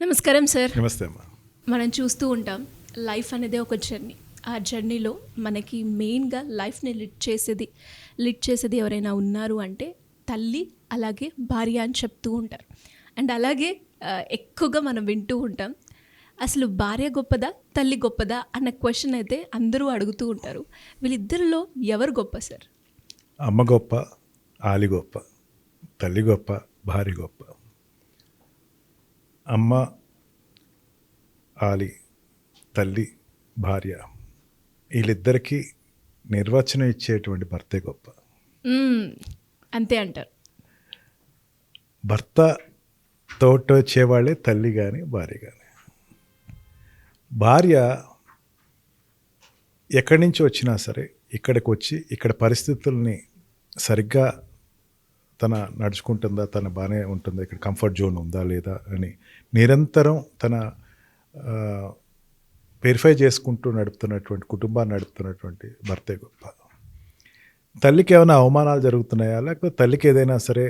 నమస్కారం సార్. నమస్తే అమ్మా. మనం చూస్తూ ఉంటాం లైఫ్ అనేది ఒక జర్నీ. ఆ జర్నీలో మనకి మెయిన్గా లైఫ్ని లీడ్ చేసేది ఎవరైనా ఉన్నారు అంటే తల్లి, అలాగే భార్య అని చెప్తూ ఉంటారు. అండ్ అలాగే ఎక్కువగా మనం వింటూ ఉంటాం, అసలు భార్య గొప్పదా తల్లి గొప్పదా అన్న క్వశ్చన్ అయితే అందరూ అడుగుతూ ఉంటారు. వీళ్ళిద్దరిలో ఎవరు గొప్ప సార్? అమ్మ గొప్ప, ఆలి గొప్ప, తల్లి గొప్ప, భార్య గొప్ప. అమ్మ, ఆలి, తల్లి, భార్య వీళ్ళిద్దరికీ నిర్వచనం ఇచ్చేటువంటి భర్తే గొప్ప. అంతే అంటారు. భర్త తోటి వచ్చేవాళ్ళే తల్లి కానీ భార్య కానీ. భార్య ఎక్కడి నుంచి వచ్చినా సరే ఇక్కడికి వచ్చి ఇక్కడ పరిస్థితుల్ని సరిగ్గా తన నడుచుకుంటుందా, తన బాగానే ఉంటుందా, ఇక్కడ కంఫర్ట్ జోన్ ఉందా లేదా అని నిరంతరం తన వెరిఫై చేసుకుంటూ నడుపుతున్నటువంటి కుటుంబాన్ని నడుపుతున్నటువంటి భర్తే గొప్ప. తల్లికి ఏమైనా అవమానాలు జరుగుతున్నాయా, లేకపోతే తల్లికి ఏదైనా సరే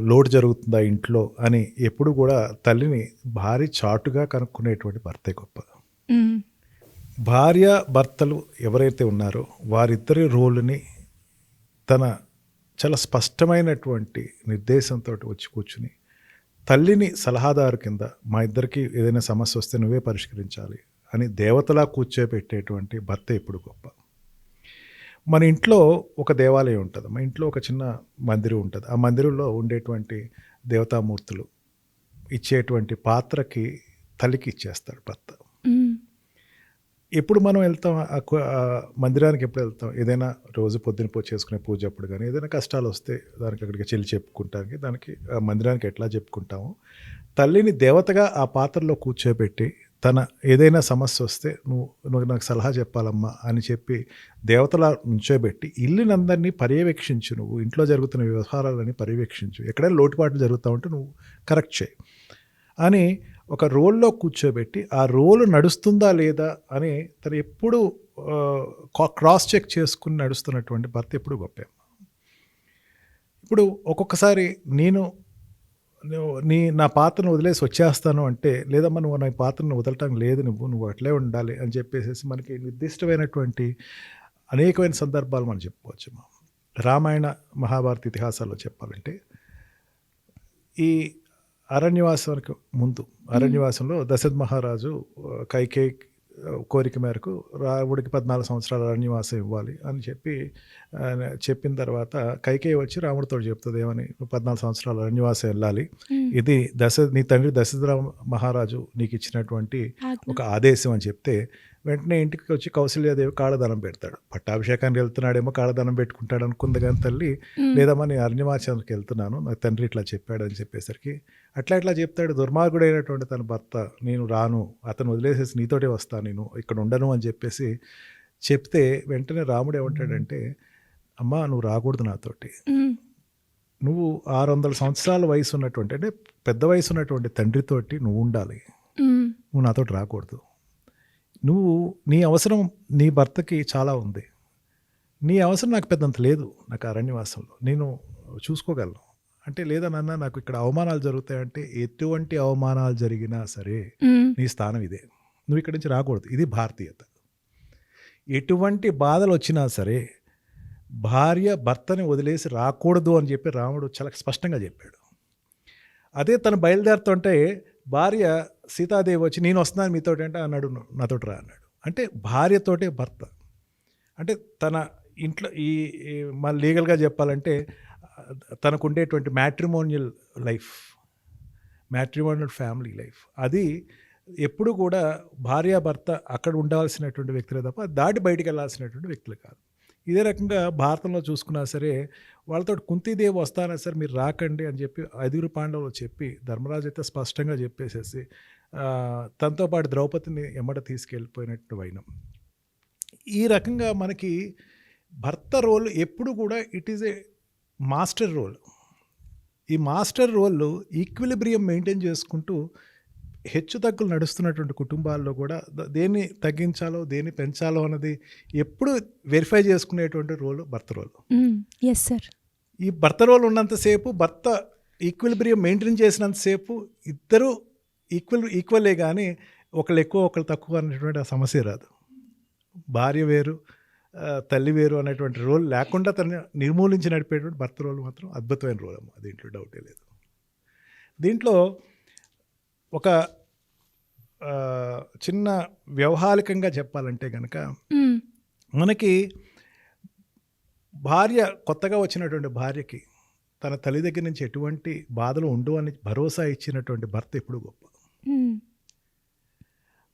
లోటు జరుగుతుందా ఇంట్లో అని ఎప్పుడు కూడా తల్లిని భారీ చాటుగా కనుక్కునేటువంటి భర్తే గొప్ప. భార్య భర్తలు ఎవరైతే ఉన్నారో వారిద్దరి రోలుని తన చాలా స్పష్టమైనటువంటి నిర్దేశంతో వచ్చి కూర్చుని తల్లిని సలహాదారు కింద మా ఇద్దరికి ఏదైనా సమస్య వస్తే నువ్వే పరిష్కరించాలి అని దేవతలా కూర్చోబెట్టేటువంటి భర్త ఎప్పుడు గొప్ప. మన ఇంట్లో ఒక దేవాలయం ఉంటుంది, మా ఇంట్లో ఒక చిన్న మందిరం ఉంటుంది. ఆ మందిరంలో ఉండేటువంటి దేవతామూర్తులు ఇచ్చేటువంటి పాత్రకి తల్లికి ఇచ్చేస్తాడు భర్త. ఎప్పుడు మనం వెళ్తాం మందిరానికి, ఎప్పుడు వెళ్తాం ఏదైనా రోజు పొద్దున చేసుకునే పూజ అప్పుడు కానీ ఏదైనా కష్టాలు వస్తే దానికి అక్కడికి చెల్లి చెప్పుకుంటానికి దానికి మందిరానికి ఎట్లా చెప్పుకుంటామో తల్లిని దేవతగా ఆ పాత్రలో కూర్చోబెట్టి తన ఏదైనా సమస్య వస్తే నువ్వు నాకు సలహా చెప్పాలమ్మా అని చెప్పి దేవతలా నుంచోబెట్టి ఇల్లునందరినీ పర్యవేక్షించు, నువ్వు ఇంట్లో జరుగుతున్న వ్యవహారాలని పర్యవేక్షించు, ఎక్కడైనా లోటుపాట్లు జరుగుతూ ఉంటే నువ్వు కరెక్ట్ చేయి అని ఒక రోల్లో కూర్చోబెట్టి ఆ రోలు నడుస్తుందా లేదా అని తను ఎప్పుడు క్రాస్ చెక్ చేసుకుని నడుస్తున్నటువంటి భర్త ఎప్పుడు గొప్ప. ఇప్పుడు ఒక్కొక్కసారి నా పాత్రను వదిలేసి వచ్చేస్తాను అంటే, లేదమ్మా నువ్వు నా పాత్రను వదలటం లేదు, నువ్వు అట్లే ఉండాలి అని చెప్పేసి మనకి నిర్దిష్టమైనటువంటి అనేకమైన సందర్భాలు మనం చెప్పుకోవచ్చు. రామాయణ మహాభారత ఇతిహాసాల్లో చెప్పాలంటే ఈ అరణ్యవాసానికి ముందు అరణ్యవాసంలో దశరథ మహారాజు కైకేయి కోరిక మేరకు రాముడికి 14 సంవత్సరాల అరణ్యవాసం ఇవ్వాలి అని చెప్పిన తర్వాత కైకేయి వచ్చి రాముడితో చెప్తుంది ఏమని, నువ్వు 14 సంవత్సరాల అరణ్యవాసం వెళ్ళాలి, ఇది నీ తండ్రి దశరథ మహారాజు నీకు ఇచ్చినటువంటి ఒక ఆదేశం అని చెప్తే వెంటనే ఇంటికి వచ్చి కౌసల్యాదేవి కాళ్ళదానం పెడతాడు. పట్టాభిషేకానికి వెళ్తున్నాడేమో కాళ్ళదానం పెట్టుకుంటాడు అనుకుంది కానీ తల్లి, లేదమ్మా నేను అరణ్యవాసానికి వెళ్తున్నాను, నాకు తండ్రి ఇట్లా చెప్పాడు అని చెప్పేసరికి అట్లా చెప్తాడు. దుర్మార్గుడైనటువంటి తన భర్త, నేను రాను, అతను వదిలేసేసి నీతోటే వస్తాను, నేను ఇక్కడ ఉండను అని చెప్పేసి చెప్తే వెంటనే రాముడు ఏమంటాడంటే, అమ్మా నువ్వు రాకూడదు నాతోటి, నువ్వు 600 సంవత్సరాల వయసు ఉన్నటువంటి అంటే పెద్ద వయసు ఉన్నటువంటి తండ్రితోటి నువ్వు ఉండాలి, నువ్వు నాతోటి రాకూడదు. నీ అవసరం నీ భర్తకి చాలా ఉంది, నీ అవసరం నాకు పెద్దంత లేదు, నాకు అరణ్యవాసంలో నేను చూసుకోగలను అంటే, లేదా నాన్న నాకు ఇక్కడ అవమానాలు జరుగుతాయంటే, ఎటువంటి అవమానాలు జరిగినా సరే నీ స్థానం ఇదే, నువ్వు ఇక్కడి నుంచి రాకూడదు, ఇది భారతీయత. ఎటువంటి బాధలు వచ్చినా సరే భార్య భర్తని వదిలేసి రాకూడదు అని చెప్పి రాముడు చాలా స్పష్టంగా చెప్పాడు. అదే తను బయలుదేరుతుంటే భార్య సీతాదేవి వచ్చి నేను వస్తున్నాను మీతోటి అంటే అన్నాడు, నాతోటి రా అన్నాడు. అంటే భార్యతోటే భర్త అంటే తన ఇంట్లో ఈ మన లీగల్గా చెప్పాలంటే తనకు ఉండేటువంటి మ్యాట్రిమోనియల్ ఫ్యామిలీ లైఫ్ అది ఎప్పుడు కూడా భార్యాభర్త అక్కడ ఉండాల్సినటువంటి వ్యక్తులే తప్ప దాటి బయటికి వెళ్ళాల్సినటువంటి వ్యక్తులు కాదు. ఇదే రకంగా భారతంలో చూసుకున్నా సరే వాళ్ళతో కుంతీదేవి వస్తానా సరే మీరు రాకండి అని చెప్పి 5 పాండవులు చెప్పి ధర్మరాజు అయితే స్పష్టంగా చెప్పేసేసి తనతో పాటు ద్రౌపదిని ఎమ్మట తీసుకెళ్ళిపోయినట్టు వైనం. ఈ రకంగా మనకి భర్త రోల్ ఎప్పుడు కూడా it is a master role. ఈ మాస్టర్ రోల్ ఈక్విలిబ్రియం మెయింటైన్ చేసుకుంటూ హెచ్చు తగ్గులు నడుస్తున్నటువంటి కుటుంబాల్లో కూడా దేన్ని తగ్గించాలో దేన్ని పెంచాలో అన్నది ఎప్పుడు వెరిఫై చేసుకునేటువంటి రోల్ భర్త రోల్. Yes sir. ఈ భర్త రోల్ ఉన్నంతసేపు, భర్త ఈక్విలిబ్రియం మెయింటైన్ చేసినంతసేపు ఇద్దరు ఈక్వలే కానీ ఒకళ్ళు ఎక్కువ ఒకళ్ళు తక్కువ అనేటువంటి ఆ సమస్య రాదు. భార్య వేరు, తల్లి వేరు అనేటువంటి రోల్ లేకుండా తను నిర్మూలించి నడిపేటువంటి భర్త రోల్ మాత్రం అద్భుతమైన రోల్ అమ్మ, దీంట్లో డౌటే లేదు. దీంట్లో ఒక చిన్న వ్యవహారికంగా చెప్పాలంటే కనుక మనకి భార్య, కొత్తగా వచ్చినటువంటి భార్యకి తన తల్లి దగ్గర నుంచి ఎటువంటి బాధలు ఉండవు అని భరోసా ఇచ్చినటువంటి భర్త ఎప్పుడు గొప్ప.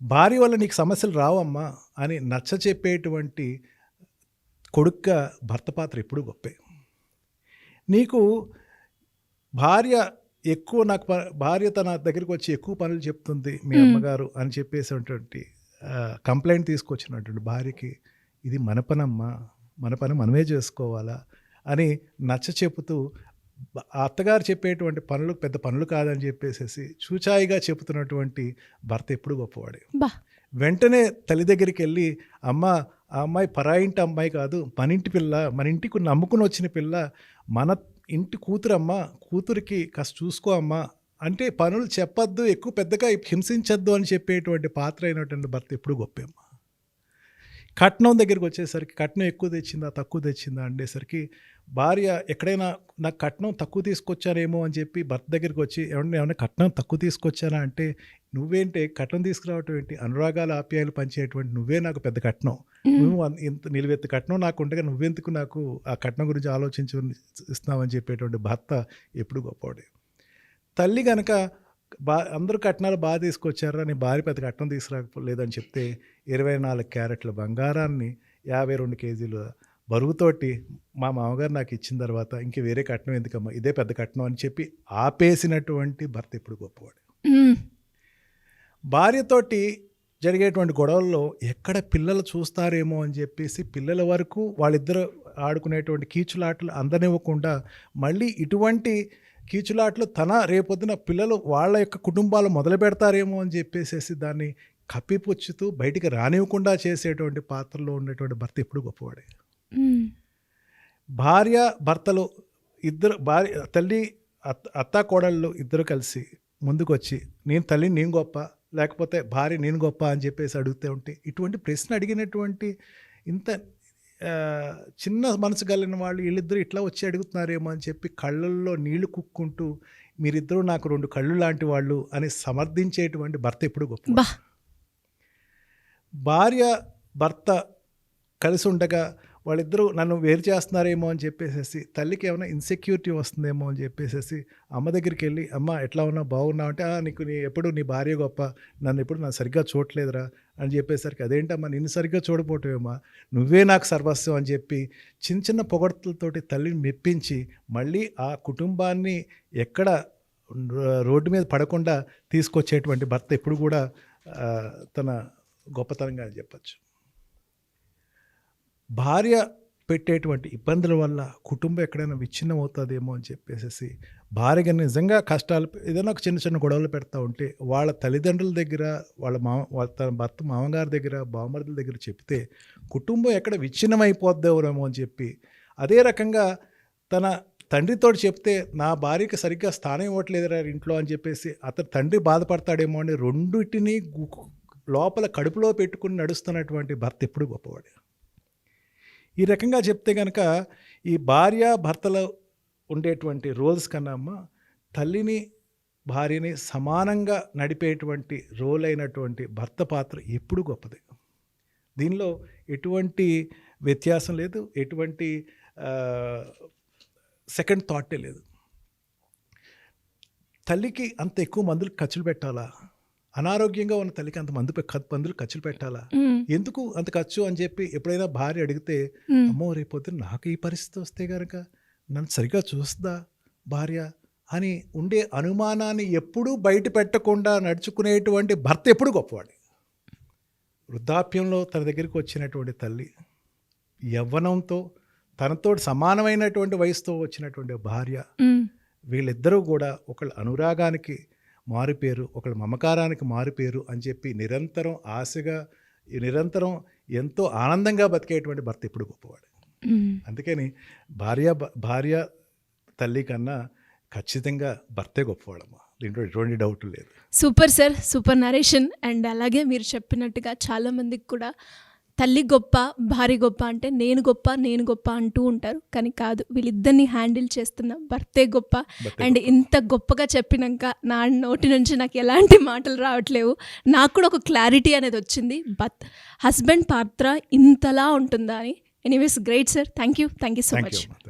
భార్య వల్ల నీకు సమస్యలు రావమ్మా అని నచ్చ చెప్పేటువంటి కొడుగ్గా భర్త పాత్ర ఎప్పుడు గొప్పే. నీకు భార్య ఎక్కువ, నాకు భార్య తన దగ్గరికి వచ్చి ఎక్కువ పనులు చెప్తుంది మీ అమ్మగారు అని చెప్పేసినటువంటి కంప్లైంట్ తీసుకొచ్చినటువంటి భార్యకి ఇది మన పనమ్మా, మన పని మనమే చేసుకోవాలా అని నచ్చ చెబుతూ అత్తగారు చెప్పేటువంటి పనులు పెద్ద పనులు కాదని చెప్పేసి చూచాయిగా చెబుతున్నటువంటి భర్త ఎప్పుడు గొప్పవాడే. వెంటనే తల్లి దగ్గరికి వెళ్ళి అమ్మ, ఆ అమ్మాయి పరాయింటి అమ్మాయి కాదు, మన ఇంటి పిల్ల, మన ఇంటికి నమ్ముకుని వచ్చిన పిల్ల, మన ఇంటి కూతురమ్మ, కూతురికి కాస్త చూసుకో అమ్మ అంటే పనులు చెప్పొద్దు, ఎక్కువ పెద్దగా హింసించద్దు అని చెప్పేటువంటి పాత్ర అయినటువంటి భర్త ఎప్పుడు గొప్పేమ్మ. కట్నం దగ్గరికి వచ్చేసరికి కట్నం ఎక్కువ తెచ్చిందా తక్కువ తెచ్చిందా అనేసరికి భార్య ఎక్కడైనా నాకు కట్నం తక్కువ తీసుకొచ్చానేమో అని చెప్పి భర్త దగ్గరికి వచ్చి ఏమన్నా కట్నం తక్కువ తీసుకొచ్చానా అంటే, నువ్వేంటి కట్నం తీసుకురావటం ఏంటి, అనురాగాలు ఆప్యాయాలు పంచేటువంటి నువ్వే నాకు పెద్ద కట్నం, నువ్వు ఇంత నిలువెత్తు కట్నం నాకు ఉండగా నువ్వెందుకు నాకు ఆ కట్నం గురించి ఆలోచించి ఇస్తున్నావని చెప్పేటువంటి భర్త ఎప్పుడు గొప్పవాడే. తల్లి కనుక అందరూ కట్నాలు బాగా తీసుకొచ్చారా, నీ భార్య పెద్ద కట్నం తీసుకురాలేదని చెప్తే 24 క్యారెట్ల బంగారాన్ని 52 కేజీల బరువుతోటి మా మామగారు నాకు ఇచ్చిన తర్వాత ఇంక వేరే కట్నం ఎందుకమ్మా, ఇదే పెద్ద కట్నం అని చెప్పి ఆపేసినటువంటి భర్త ఎప్పుడు గొప్పవాడు. భార్యతోటి జరిగేటువంటి గొడవల్లో ఎక్కడ పిల్లలు చూస్తారేమో అని చెప్పేసి పిల్లల వరకు వాళ్ళిద్దరు ఆడుకునేటువంటి కీచులాటలు అందనివ్వకుండా మళ్ళీ ఇటువంటి కీచులాట్లు తన రేపొద్దున పిల్లలు వాళ్ళ యొక్క కుటుంబాలు మొదలు పెడతారేమో అని చెప్పేసి దాన్ని కప్పిపుచ్చుతూ బయటికి రానివ్వకుండా చేసేటువంటి పాత్రలో ఉండేటువంటి భర్త ఎప్పుడు గొప్పవాడే. భార్య భర్తలు ఇద్దరు, భార్య తల్లి అత్త కోడళ్ళు ఇద్దరు కలిసి ముందుకు వచ్చి నేను తల్లి నేను గొప్ప, లేకపోతే భార్య నేను గొప్ప అని చెప్పేసి అడుగుతూ ఉంటే, ఇటువంటి ప్రశ్న అడిగినటువంటి ఇంత చిన్న మనసు కలిగిన వాళ్ళు వీళ్ళిద్దరూ ఇట్లా వచ్చి అడుగుతున్నారేమో అని చెప్పి కళ్ళల్లో నీళ్లు కుక్కుంటూ మీరిద్దరూ నాకు 2 కళ్ళు లాంటి వాళ్ళు అని సమర్థించేటువంటి భర్త ఎప్పుడు గొప్ప. భార్య భర్త కలిసి ఉండగా వాళ్ళిద్దరూ నన్ను వేరు చేస్తున్నారేమో అని చెప్పేసి తల్లికి ఏమైనా ఇన్సెక్యూరిటీ వస్తుందేమో అని చెప్పేసి అమ్మ దగ్గరికి వెళ్ళి అమ్మ ఎట్లా ఉన్నావు బాగున్నావు అంటే, నీకు ఎప్పుడు నీ భార్య గొప్ప, నన్ను సరిగ్గా చూడలేదురా అని చెప్పేసరికి, అదేంటమ్మా నిన్ను సరిగ్గా చూడపోవటమేమా, నువ్వే నాకు సర్వస్వం అని చెప్పి చిన్న చిన్న పొగడ్తలతోటి తల్లిని మెప్పించి మళ్ళీ ఆ కుటుంబాన్ని ఎక్కడ రోడ్డు మీద పడకుండా తీసుకొచ్చేటువంటి భర్త ఎప్పుడు కూడా తన గొప్పతనంగా చెప్పచ్చు. భార్య పెట్టేటువంటి ఇబ్బందుల వల్ల కుటుంబం ఎక్కడైనా విచ్ఛిన్నం అవుతుందేమో అని చెప్పేసి భార్యగా నిజంగా కష్టాలు ఏదైనా ఒక చిన్న చిన్న గొడవలు పెడతా ఉంటే వాళ్ళ తల్లిదండ్రుల దగ్గర, వాళ్ళ తన భర్త మామగారి దగ్గర, బావమరుదుల దగ్గర చెప్తే కుటుంబం ఎక్కడ విచ్ఛిన్నం అయిపోద్దేమో అని చెప్పి, అదే రకంగా తన తండ్రితో చెప్తే నా భార్యకి సరిగ్గా స్థానం ఇవ్వట్లేదురా ఇంట్లో అని చెప్పేసి అతను తండ్రి బాధపడతాడేమో అని రెండింటినీ లోపల కడుపులో పెట్టుకుని నడుస్తున్నటువంటి భర్త ఎప్పుడు గొప్పవాడు. ఈ రకంగా చెప్తే కనుక ఈ భార్య భర్తలో ఉండేటువంటి రోల్స్ కన్నా అమ్మ తల్లిని భార్యని సమానంగా నడిపేటువంటి రోల్ అయినటువంటి భర్త పాత్ర ఎప్పుడు గొప్పది. దీనిలో ఎటువంటి వ్యత్యాసం లేదు, ఎటువంటి సెకండ్ థాటే లేదు. తల్లికి అంత ఎక్కువ మందులు ఖర్చులు పెట్టాలా, అనారోగ్యంగా ఉన్న తల్లికి అంత మందులు ఖర్చులు పెట్టాలా, ఎందుకు అంత ఖర్చు అని చెప్పి ఎప్పుడైనా భార్య అడిగితే, అమ్మో రేపొద్దున నాకు ఈ పరిస్థితి వస్తే కనుక నన్ను సరిగ్గా చూస్తుందా భార్య అని ఉండే అనుమానాన్ని ఎప్పుడూ బయట పెట్టకుండా నడుచుకునేటువంటి భర్త ఎప్పుడు గొప్పవాడు. వృద్ధాప్యంలో తన దగ్గరికి వచ్చినటువంటి తల్లి, యవ్వనంతో తనతో సమానమైనటువంటి వయసుతో వచ్చినటువంటి భార్య, వీళ్ళిద్దరూ కూడా ఒకళ్ళ అనురాగానికి మారుపేరు, ఒకళ్ళ మమకారానికి మారుపేరు అని చెప్పి నిరంతరం ఆశగా, నిరంతరం ఎంతో ఆనందంగా బతికేటువంటి భర్త ఎప్పుడు గొప్పవాడు. అందుకని భార్య తల్లి కన్నా ఖచ్చితంగా భర్తే గొప్పవాడమ్మా, దీంట్లో ఎటువంటి డౌట్ లేదు. Super sir, super narration. And అలాగే మీరు చెప్పినట్టుగా చాలామందికి కూడా తల్లి గొప్ప, భార్య గొప్ప అంటే నేను గొప్ప అంటూ ఉంటారు. కానీ కాదు, వీళ్ళిద్దరిని హ్యాండిల్ చేస్తున్న భర్తే గొప్ప. అండ్ ఇంత గొప్పగా చెప్పినాక నా నోటి నుంచి నాకు ఎలాంటి మాటలు రావట్లేవు. నాకు కూడా ఒక క్లారిటీ అనేది వచ్చింది, హస్బెండ్ పాత్ర ఇంతలా ఉంటుందా అని. Anyways, great sir, thank you so thank much. You.